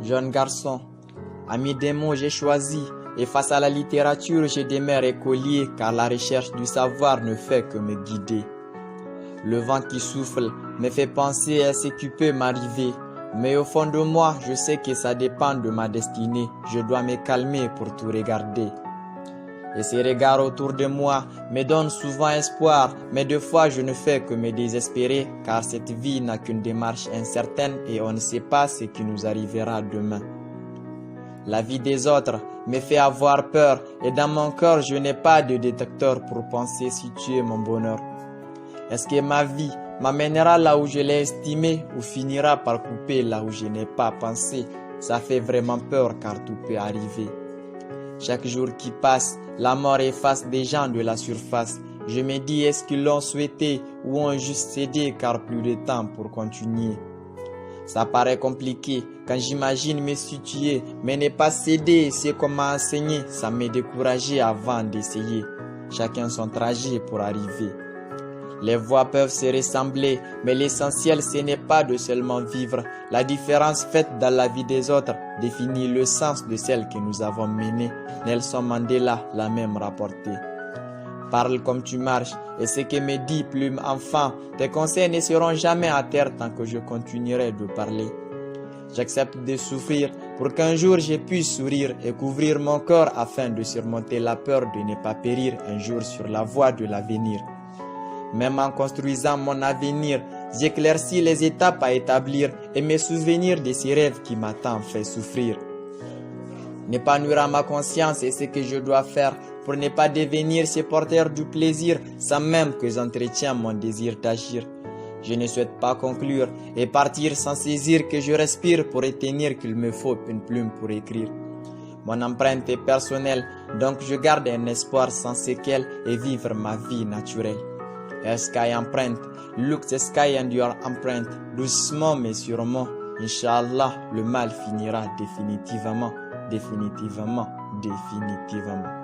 Jeune garçon, ami des mots j'ai choisi, et face à la littérature je demeure écolier, car la recherche du savoir ne fait que me guider. Le vent qui souffle me fait penser à ce qui peut m'arriver, mais au fond de moi je sais que ça dépend de ma destinée, je dois me calmer pour tout regarder. Et ces regards autour de moi me donnent souvent espoir, mais deux fois je ne fais que me désespérer, car cette vie n'a qu'une démarche incertaine et on ne sait pas ce qui nous arrivera demain. La vie des autres me fait avoir peur et dans mon cœur je n'ai pas de détecteur pour penser situer mon bonheur. Est-ce que ma vie m'amènera là où je l'ai estimé ou finira par couper là où je n'ai pas pensé? Ça fait vraiment peur car tout peut arriver. Chaque jour qui passe, la mort efface des gens de la surface. Je me dis est-ce qu'ils l'ont souhaité ou ont juste cédé car plus de temps pour continuer. Ça paraît compliqué quand j'imagine me situer, mais ne pas céder, c'est comme m'a enseigné, ça m'est découragé avant d'essayer. Chacun son trajet pour arriver. Les voies peuvent se ressembler, mais l'essentiel ce n'est pas de seulement vivre. La différence faite dans la vie des autres définit le sens de celle que nous avons menée. Nelson Mandela l'a même rapporté. Parle comme tu marches, et ce que me dit Plume enfant, tes conseils ne seront jamais à terre tant que je continuerai de parler. J'accepte de souffrir pour qu'un jour je puisse sourire et couvrir mon corps afin de surmonter la peur de ne pas périr un jour sur la voie de l'avenir. Même en construisant mon avenir, j'éclaircis les étapes à établir et me souvenir de ces rêves qui m'ont tant fait souffrir. Ne pas nuire à ma conscience est ce que je dois faire pour ne pas devenir ce porteur du plaisir sans même que j'entretienne mon désir d'agir. Je ne souhaite pas conclure et partir sans saisir que je respire pour retenir qu'il me faut une plume pour écrire. Mon empreinte est personnelle, donc je garde un espoir sans séquelles et vivre ma vie naturelle. A sky empreinte, look the sky and your empreinte, doucement mais sûrement, Inch'Allah, le mal finira définitivement, définitivement, définitivement.